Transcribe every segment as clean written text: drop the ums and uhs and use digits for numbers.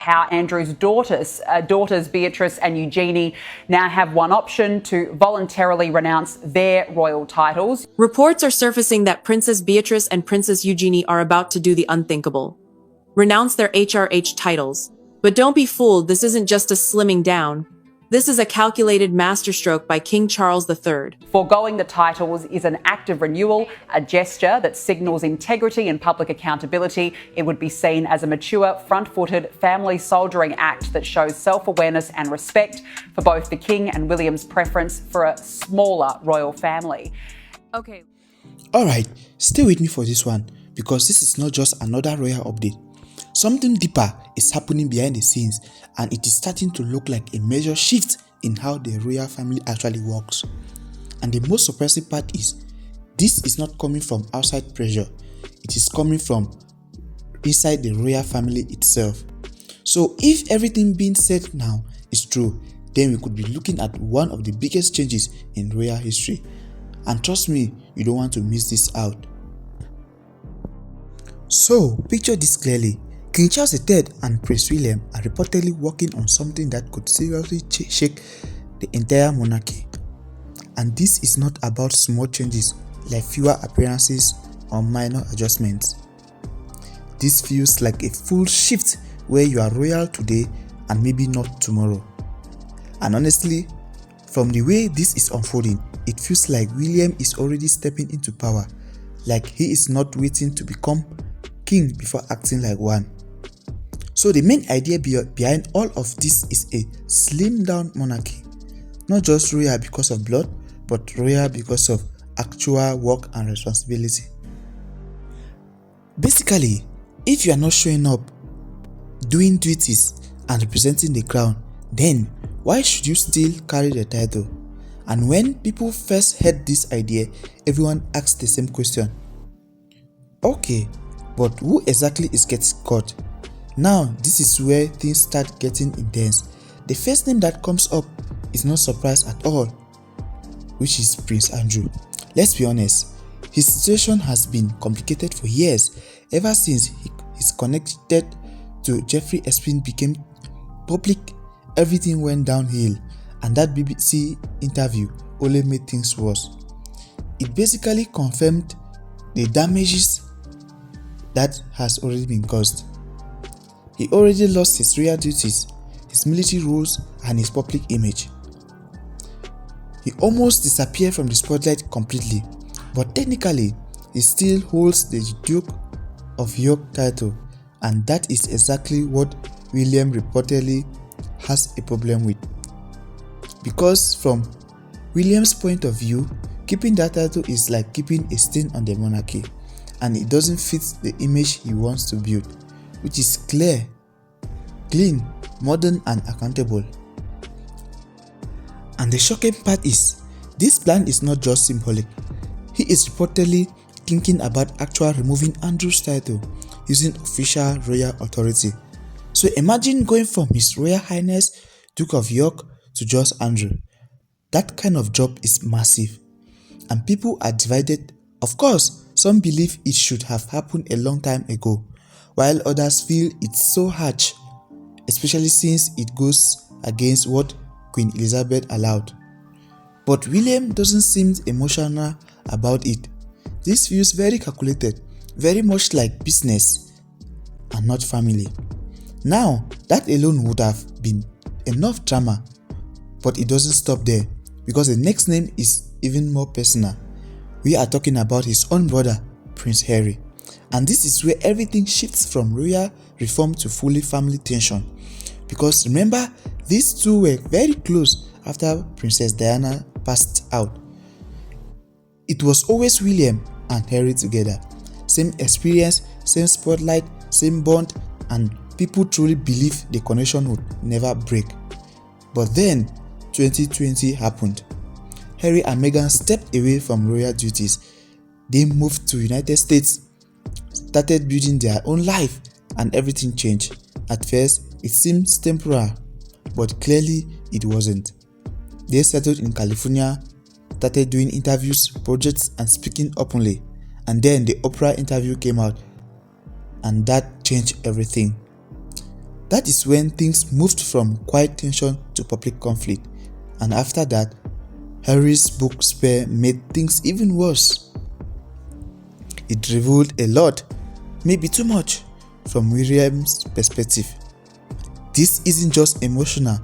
how Andrew's daughters Beatrice and Eugenie now have one option to voluntarily renounce their royal titles. Reports are surfacing that Princess Beatrice and Princess Eugenie are about to do the unthinkable. Renounce their HRH titles. But don't be fooled, this isn't just a slimming down. This is a calculated masterstroke by King Charles III. Foregoing the titles is an act of renewal, a gesture that signals integrity and public accountability. It would be seen as a mature, front-footed, family soldiering act that shows self-awareness and respect for both the King and William's preference for a smaller royal family. Okay. Alright, stay with me for this one, because this is not just another royal update. Something deeper is happening behind the scenes, and it is starting to look like a major shift in how the royal family actually works. And the most surprising part is, this is not coming from outside pressure, it is coming from inside the royal family itself. So if everything being said now is true, then we could be looking at one of the biggest changes in royal history. And trust me, you don't want to miss this out. So, picture this clearly. King Charles III and Prince William are reportedly working on something that could seriously shake the entire monarchy. And this is not about small changes like fewer appearances or minor adjustments. This feels like a full shift where you are royal today and maybe not tomorrow. And honestly, from the way this is unfolding, it feels like William is already stepping into power, like he is not waiting to become king before acting like one. So the main idea behind all of this is a slimmed down monarchy, not just royal because of blood, but royal because of actual work and responsibility. Basically, if you are not showing up, doing duties and representing the crown, then why should you still carry the title? And when people first heard this idea, everyone asked the same question. Okay, but who exactly is getting caught? Now, this is where things start getting intense. The first name that comes up is no surprise at all, which is Prince Andrew. Let's be honest, his situation has been complicated for years, ever since his connected to Jeffrey Epstein became public. Everything went downhill, and that BBC interview only made things worse. It basically confirmed the damages that has already been caused. He already lost his royal duties, his military roles, and his public image. He almost disappeared from the spotlight completely, but technically, he still holds the Duke of York title, and that is exactly what William reportedly has a problem with. Because from William's point of view, keeping that title is like keeping a stain on the monarchy, and it doesn't fit the image he wants to build, which is clear, clean, modern and accountable. And the shocking part is, this plan is not just symbolic. He is reportedly thinking about actually removing Andrew's title using official royal authority. So imagine going from His Royal Highness Duke of York to just Andrew. That kind of job is massive, and people are divided. Of course, some believe it should have happened a long time ago, while others feel it's so harsh, especially since it goes against what Queen Elizabeth allowed. But William doesn't seem emotional about it. This feels very calculated, very much like business and not family. Now, that alone would have been enough drama, but it doesn't stop there, because the next name is even more personal. We are talking about his own brother, Prince Harry. And this is where everything shifts from royal reform to fully family tension. Because remember, these two were very close after Princess Diana passed out. It was always William and Harry together. Same experience, same spotlight, same bond, and people truly believe the connection would never break. But then, 2020 happened. Harry and Meghan stepped away from royal duties. They moved to United States, started building their own life, and everything changed. At first, it seemed temporary, but clearly it wasn't. They settled in California, started doing interviews, projects, and speaking openly. And then the Oprah interview came out, and that changed everything. That is when things moved from quiet tension to public conflict, and after that, Harry's book Spare made things even worse. It revealed a lot, maybe too much, from William's perspective. This isn't just emotional,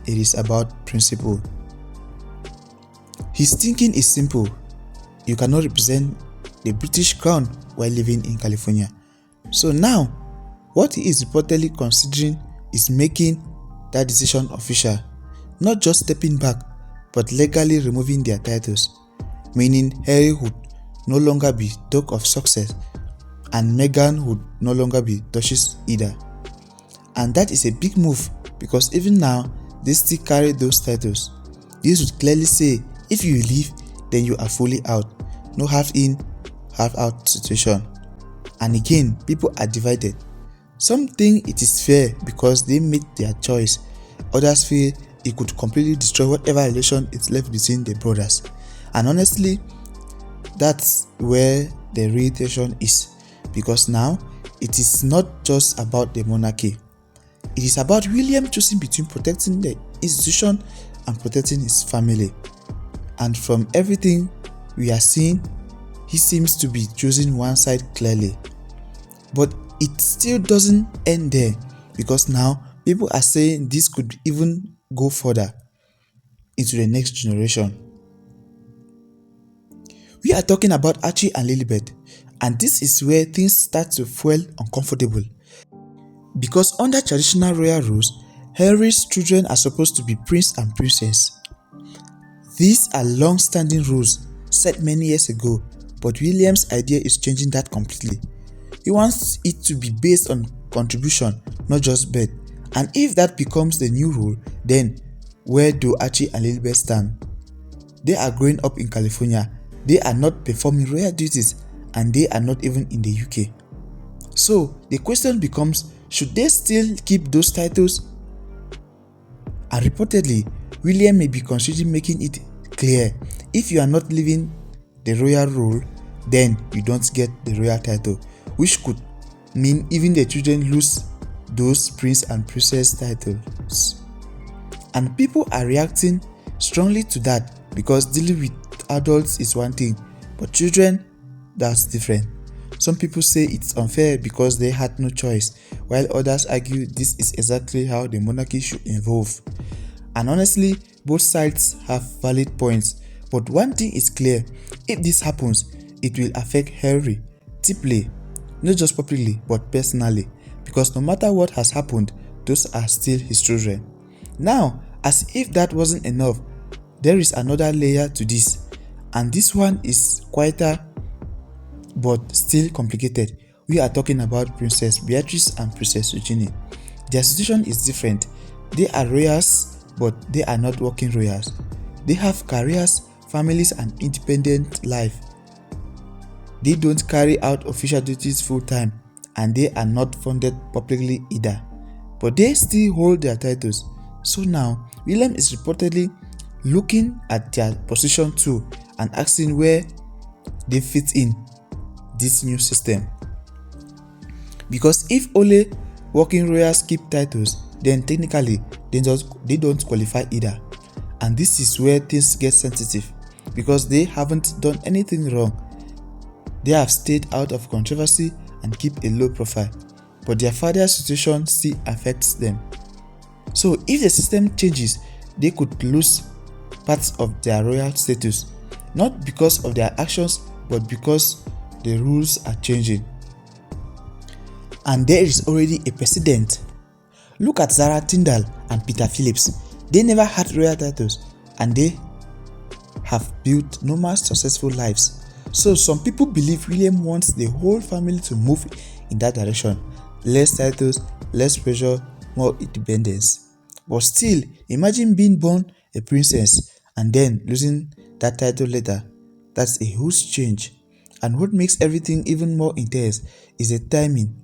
it is about principle. His thinking is simple. You cannot represent the British crown while living in California. So now, what he is reportedly considering is making that decision official, not just stepping back, but legally removing their titles, meaning Harry would no longer be Duke of Success and Meghan would no longer be Duchess either. And that is a big move because even now, they still carry those titles. This would clearly say, if you leave, then you are fully out. No half in, half out situation. And again, people are divided. Some think it is fair because they made their choice. Others feel it could completely destroy whatever relation is left between the brothers. And honestly, that's where the real tension is. Because now, it is not just about the monarchy. It is about William choosing between protecting the institution and protecting his family. And from everything we are seeing, he seems to be choosing one side clearly. But it still doesn't end there, because now people are saying this could even go further into the next generation. We are talking about Archie and Lilibet, and this is where things start to feel uncomfortable. Because under traditional royal rules, Harry's children are supposed to be prince and princess. These are long-standing rules set many years ago, but William's idea is changing that completely. He wants it to be based on contribution, not just birth. And if that becomes the new rule, then where do Archie and Lilibet stand? They are growing up in California, they are not performing royal duties, and they are not even in the UK. So the question becomes, should they still keep those titles? And reportedly, William may be considering making it clear, if you are not living the royal rule, then you don't get the royal title, which could mean even the children lose those prince and princess titles. And people are reacting strongly to that, because dealing with adults is one thing, but children, that's different. Some people say it's unfair because they had no choice, while others argue this is exactly how the monarchy should evolve. And honestly, both sides have valid points, but one thing is clear, if this happens, it will affect Harry deeply, not just publicly but personally, because no matter what has happened, those are still his children. Now, as if that wasn't enough, there is another layer to this, and this one is quieter but still complicated. We are talking about Princess Beatrice and Princess Eugenie. Their situation is different. They are royals, but they are not working royals. They have careers, families, and independent life. They don't carry out official duties full time, and they are not funded publicly either. But they still hold their titles. So now, William is reportedly looking at their position too and asking where they fit in this new system. Because if only working royals keep titles, then technically they don't qualify either. And this is where things get sensitive, because they haven't done anything wrong. They have stayed out of controversy and keep a low profile, but their father's situation still affects them. So if the system changes, they could lose parts of their royal status, not because of their actions, but because the rules are changing. And there is already a precedent. Look at Zara Tyndall and Peter Phillips. They never had royal titles, and they have built normal successful lives. So some people believe William wants the whole family to move in that direction. Less titles, less pressure, more independence. But still, imagine being born a princess and then losing that title later. That's a huge change. And what makes everything even more intense is the timing,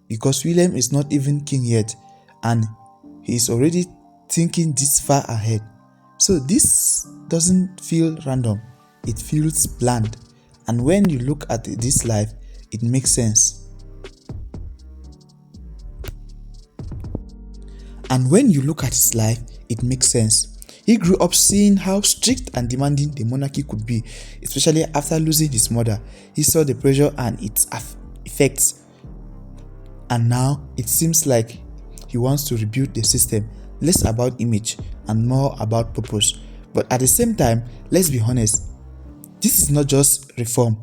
because William is not even king yet, and he is already thinking this far ahead. So this doesn't feel random, it feels planned. And when you look at this life, it makes sense. And when you look at his life, it makes sense. He grew up seeing how strict and demanding the monarchy could be, especially after losing his mother. He saw the pressure and its effects. And now it seems like he wants to rebuild the system, less about image and more about purpose. But at the same time, let's be honest, this is not just reform,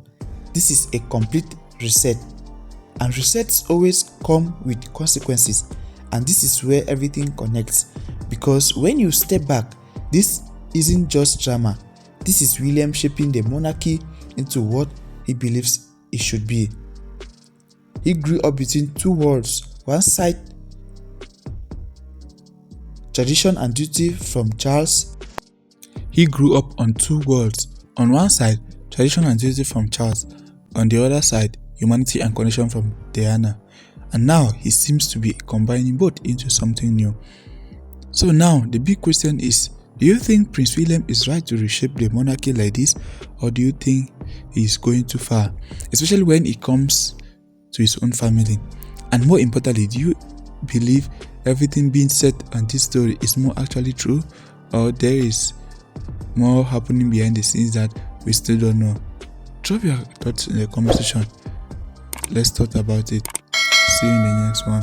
this is a complete reset. And resets always come with consequences, and this is where everything connects. Because when you step back, this isn't just drama, this is William shaping the monarchy into what he believes it should be. He grew up between two worlds. One side, tradition and duty from Charles. He grew up on two worlds. On one side, tradition and duty from Charles. On the other side, humanity and connection from Diana. And now he seems to be combining both into something new. So now the big question is, do you think Prince William is right to reshape the monarchy like this, or do you think he is going too far, especially when it comes to his own family? And more importantly, do you believe everything being said on this story is more actually true, or there is more happening behind the scenes that we still don't know? Drop your thoughts in the comment section. Let's talk about it. See you in the next one.